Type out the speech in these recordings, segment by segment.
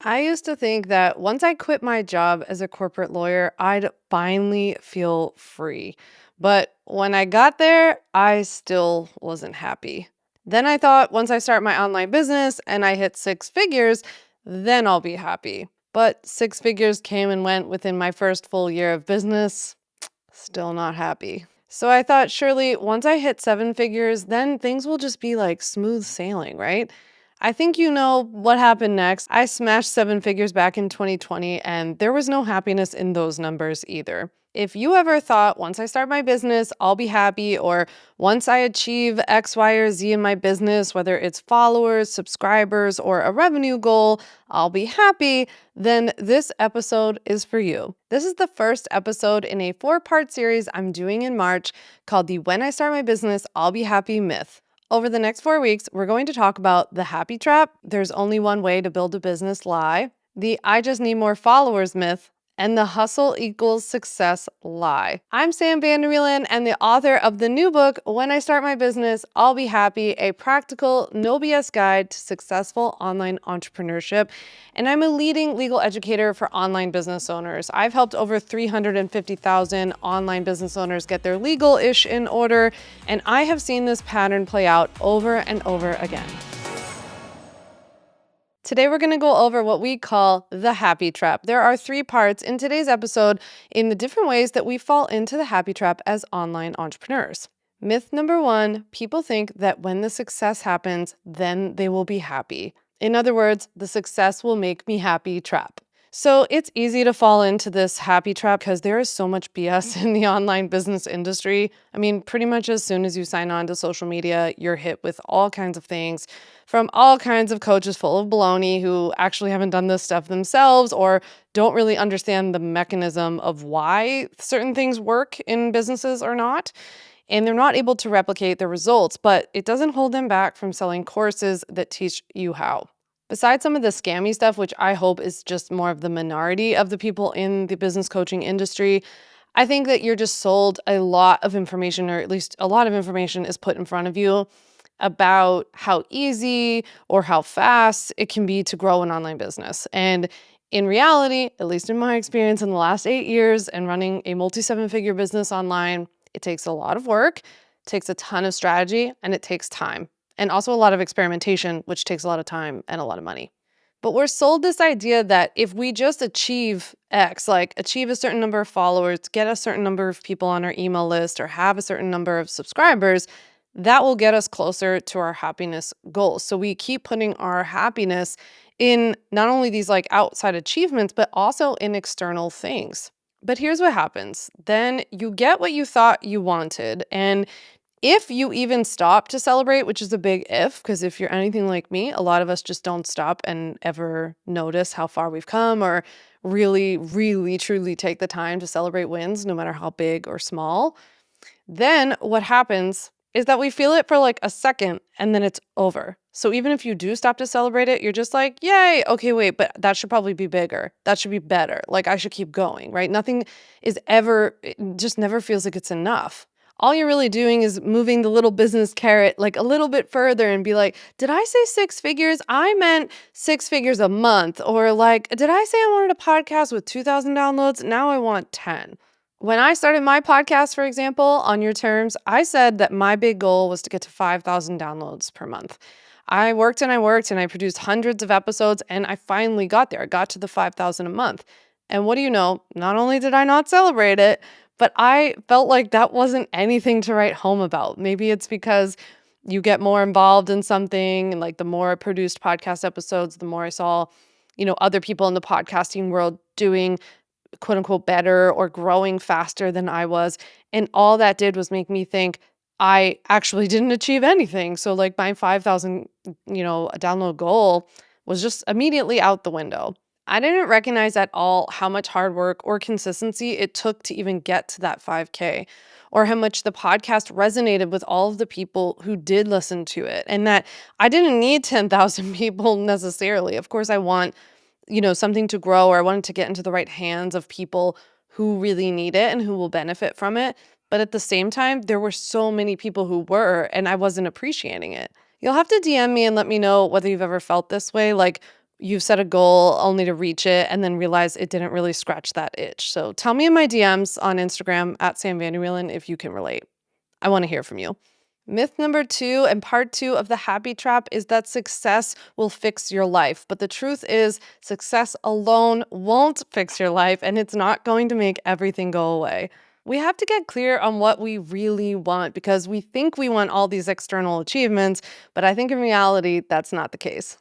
I used to think that once I quit my job as a corporate lawyer, I'd finally feel free. But when I got there, I still wasn't happy. Then I thought once I start my online business and I hit six figures, then I'll be happy. But six figures came and went within my first full year of business. Still not happy. So I thought surely once I hit seven figures, then things will just be like smooth sailing, right? I think you know what happened next. I smashed seven figures back in 2020, and there was no happiness in those numbers either. If you ever thought once I start my business, I'll be happy, or once I achieve X, Y, or Z in my business, whether it's followers, subscribers, or a revenue goal, I'll be happy, then this episode is for you. This is the first episode in a four-part series I'm doing in March called the When I Start My Business, I'll Be Happy myth. Over the next 4 weeks, we're going to talk about the happy trap, there's only one way to build a business lie, the I just need more followers myth, and the hustle equals success lie. I'm Vander and the author of the new book, When I Start My Business, I'll Be Happy, a practical, no BS guide to successful online entrepreneurship. And I'm a leading legal educator for online business owners. I've helped over 350,000 online business owners get their legal-ish in order, and I have seen this pattern play out over and over again. Today, we're going to go over what we call the happy trap. There are three parts in today's episode in the different ways that we fall into the happy trap as online entrepreneurs. Myth number one, people think that when the success happens, then they will be happy. In other words, the success will make me happy trap. So it's easy to fall into this happy trap because there is so much BS in the online business industry. I mean, pretty much as soon as you sign on to social media, you're hit with all kinds of things from all kinds of coaches full of baloney who actually haven't done this stuff themselves or don't really understand the mechanism of why certain things work in businesses or not. And they're not able to replicate the results, but it doesn't hold them back from selling courses that teach you how. Besides some of the scammy stuff, which I hope is just more of the minority of the people in the business coaching industry, I think that you're just sold a lot of information, or at least a lot of information is put in front of you about how easy or how fast it can be to grow an online business. And in reality, at least in my experience in the last 8 years and running a multi-seven-figure business online, it takes a lot of work, takes a ton of strategy, and it takes time. And also a lot of experimentation, which takes a lot of time and a lot of money. But we're sold this idea that if we just achieve X, like achieve a certain number of followers, get a certain number of people on our email list, or have a certain number of subscribers, that will get us closer to our happiness goals. So we keep putting our happiness in not only these like outside achievements, but also in external things. But here's what happens. Then you get what you thought you wanted. And if you even stop to celebrate, which is a big if, because if you're anything like me, a lot of us just don't stop and ever notice how far we've come or really, really, truly take the time to celebrate wins, no matter how big or small. Then what happens is that we feel it for like a second and then it's over. So even if you do stop to celebrate it, you're just like, yay, okay, wait, but that should probably be bigger. That should be better. Like I should keep going, right? Nothing is ever, it just never feels like it's enough. All you're really doing is moving the little business carrot like a little bit further and be like, did I say six figures? I meant six figures a month. Or like, did I say I wanted a podcast with 2,000 downloads? Now I want 10. When I started my podcast, for example, On Your Terms, I said that my big goal was to get to 5,000 downloads per month. I worked and I produced hundreds of episodes and I finally got there. I got to the 5,000 a month. And what do you know? Not only did I not celebrate it, but I felt like that wasn't anything to write home about. Maybe it's because you get more involved in something and like the more I produced podcast episodes, the more I saw, other people in the podcasting world doing quote unquote better or growing faster than I was. And all that did was make me think I actually didn't achieve anything. So like my 5,000, download goal was just immediately out the window. I didn't recognize at all how much hard work or consistency it took to even get to that 5K, or how much the podcast resonated with all of the people who did listen to it, and that I didn't need 10,000 people necessarily. Of course, I want, something to grow, or I wanted to get into the right hands of people who really need it and who will benefit from it. But at the same time, there were so many people who were, and I wasn't appreciating it. You'll have to DM me and let me know whether you've ever felt this way. Like, you've set a goal only to reach it and then realize it didn't really scratch that itch. So tell me in my DMs on Instagram at Sam Vanderwielen if you can relate. I want to hear from you. Myth number 2 and part 2 of the happy trap is that success will fix your life. But the truth is, success alone won't fix your life, and it's not going to make everything go away. We have to get clear on what we really want because we think we want all these external achievements, but I think in reality, that's not the case.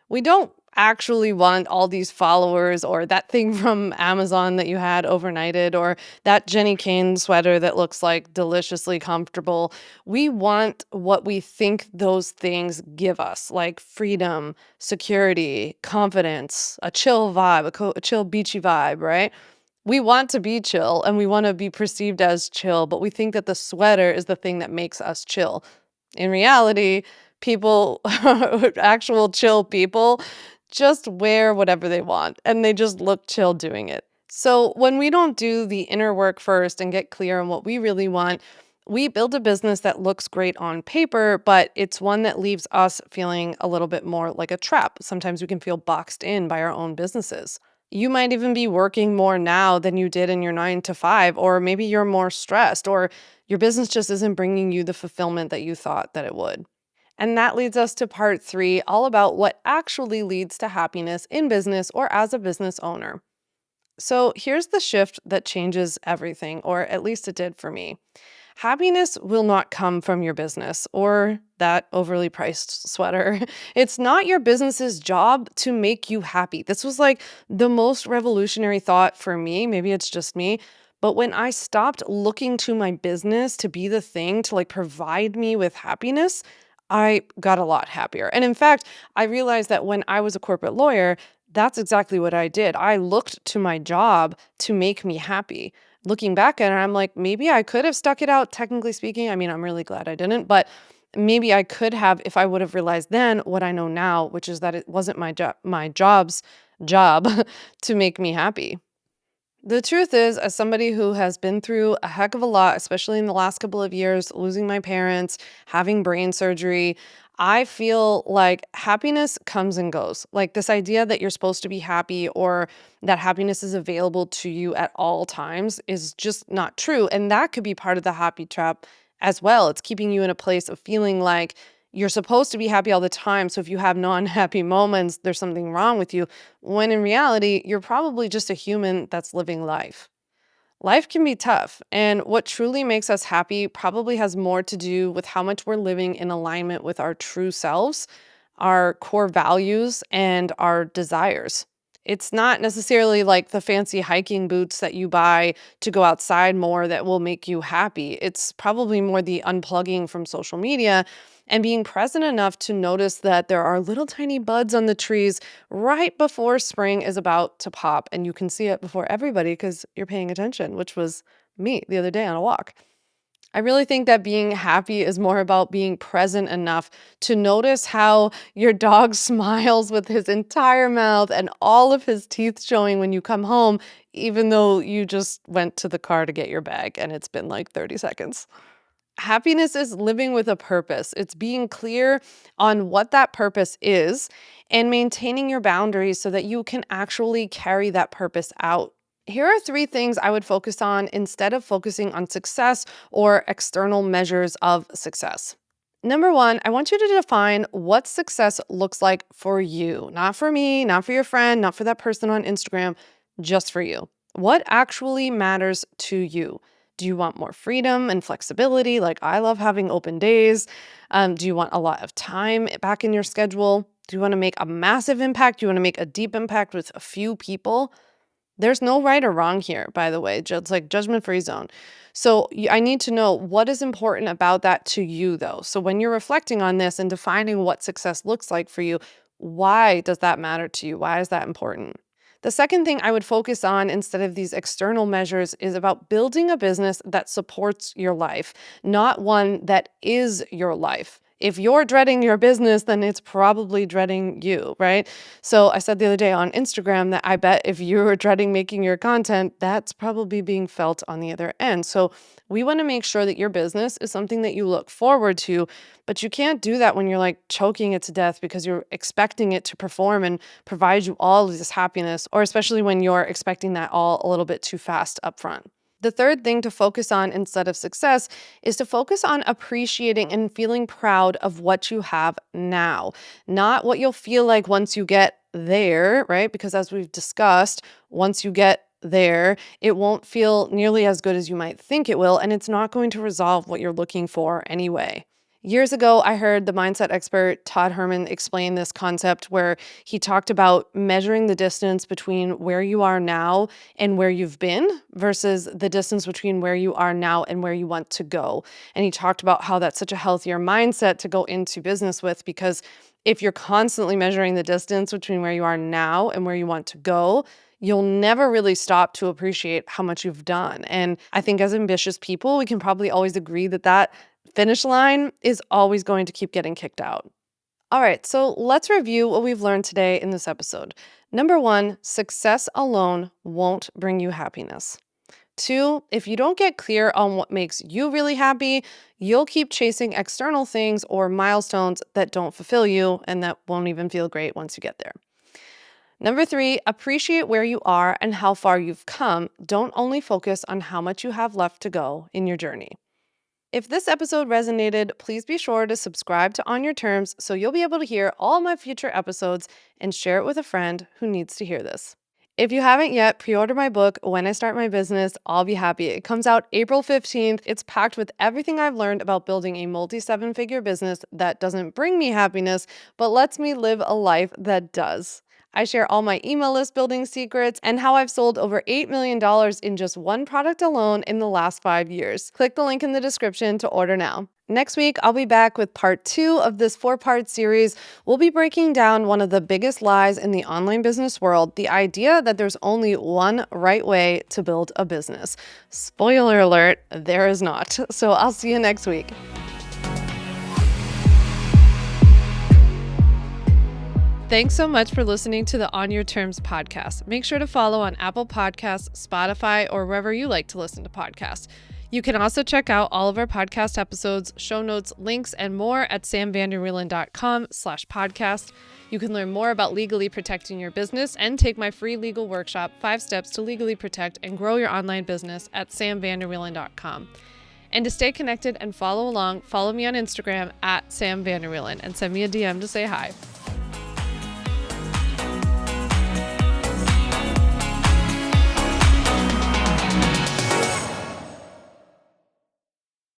We don't actually want all these followers or that thing from Amazon that you had overnighted or that Jenny Kane sweater that looks like deliciously comfortable. We want what we think those things give us, like freedom, security, confidence, a chill vibe, a chill beachy vibe, right? We want to be chill and we want to be perceived as chill, but we think that the sweater is the thing that makes us chill. In reality, people, actual chill people, just wear whatever they want and they just look chill doing it. So when we don't do the inner work first and get clear on what we really want, we build a business that looks great on paper, but it's one that leaves us feeling a little bit more like a trap. Sometimes we can feel boxed in by our own businesses. You might even be working more now than you did in your 9 to 5, or maybe you're more stressed, or your business just isn't bringing you the fulfillment that you thought that it would. And that leads us to part 3, all about what actually leads to happiness in business or as a business owner. So here's the shift that changes everything, or at least it did for me. Happiness will not come from your business or that overly priced sweater. It's not your business's job to make you happy. This was like the most revolutionary thought for me. Maybe it's just me. But when I stopped looking to my business to be the thing to like provide me with happiness, I got a lot happier. And in fact, I realized that when I was a corporate lawyer, that's exactly what I did. I looked to my job to make me happy. Looking back at it, I'm like, maybe I could have stuck it out, technically speaking. I mean, I'm really glad I didn't, but maybe I could have if I would have realized then what I know now, which is that it wasn't my job's job to make me happy. The truth is, as somebody who has been through a heck of a lot, especially in the last couple of years, losing my parents, having brain surgery, I feel like happiness comes and goes. Like this idea that you're supposed to be happy or that happiness is available to you at all times is just not true. And that could be part of the happy trap as well. It's keeping you in a place of feeling like you're supposed to be happy all the time. So if you have non-happy moments, there's something wrong with you, when in reality, you're probably just a human that's living life. Life can be tough, and what truly makes us happy probably has more to do with how much we're living in alignment with our true selves, our core values, and our desires. It's not necessarily like the fancy hiking boots that you buy to go outside more that will make you happy. It's probably more the unplugging from social media and being present enough to notice that there are little tiny buds on the trees right before spring is about to pop. And you can see it before everybody because you're paying attention, which was me the other day on a walk. I really think that being happy is more about being present enough to notice how your dog smiles with his entire mouth and all of his teeth showing when you come home, even though you just went to the car to get your bag and it's been like 30 seconds. Happiness is living with a purpose. It's being clear on what that purpose is and maintaining your boundaries so that you can actually carry that purpose out. Here are 3 things I would focus on instead of focusing on success or external measures of success. Number 1, I want you to define what success looks like for you, not for me, not for your friend, not for that person on Instagram, just for you. What actually matters to you? Do you want more freedom and flexibility? Like, I love having open days. Do you want a lot of time back in your schedule? Do you want to make a massive impact? Do you want to make a deep impact with a few people? There's no right or wrong here, by the way. It's like judgment-free zone. So I need to know what is important about that to you, though. So when you're reflecting on this and defining what success looks like for you, why does that matter to you? Why is that important? The second thing I would focus on instead of these external measures is about building a business that supports your life, not one that is your life. If you're dreading your business, then it's probably dreading you, right? So I said the other day on Instagram that I bet if you're dreading making your content, that's probably being felt on the other end. So we want to make sure that your business is something that you look forward to, but you can't do that when you're like choking it to death because you're expecting it to perform and provide you all of this happiness, or especially when you're expecting that all a little bit too fast up front. The third thing to focus on instead of success is to focus on appreciating and feeling proud of what you have now, not what you'll feel like once you get there, right? Because as we've discussed, once you get there, it won't feel nearly as good as you might think it will, and it's not going to resolve what you're looking for anyway. Years ago, I heard the mindset expert Todd Herman explain this concept where he talked about measuring the distance between where you are now and where you've been versus the distance between where you are now and where you want to go. And he talked about how that's such a healthier mindset to go into business with, because if you're constantly measuring the distance between where you are now and where you want to go, you'll never really stop to appreciate how much you've done. And I think as ambitious people, we can probably always agree that that finish line is always going to keep getting kicked out. All right, so let's review what we've learned today in this episode. Number 1, success alone won't bring you happiness. 2, if you don't get clear on what makes you really happy, you'll keep chasing external things or milestones that don't fulfill you and that won't even feel great once you get there. Number 3, appreciate where you are and how far you've come. Don't only focus on how much you have left to go in your journey. If this episode resonated, please be sure to subscribe to On Your Terms so you'll be able to hear all my future episodes and share it with a friend who needs to hear this. If you haven't yet, pre-order my book, When I Start My Business, I'll Be Happy. It comes out April 15th. It's packed with everything I've learned about building a multi-7-figure business that doesn't bring me happiness, but lets me live a life that does. I share all my email list building secrets and how I've sold over $8 million in just one product alone in the last 5 years. Click the link in the description to order now. Next week, I'll be back with part 2 of this 4-part series. We'll be breaking down one of the biggest lies in the online business world, the idea that there's only one right way to build a business. Spoiler alert, there is not. So I'll see you next week. Thanks so much for listening to the On Your Terms podcast. Make sure to follow on Apple Podcasts, Spotify, or wherever you like to listen to podcasts. You can also check out all of our podcast episodes, show notes, links, and more at samvanderwielen.com/podcast. You can learn more about legally protecting your business and take my free legal workshop, 5 Steps to Legally Protect and Grow Your Online Business at samvanderwielen.com. And to stay connected and follow along, follow me on Instagram at samvanderwielen and send me a DM to say hi.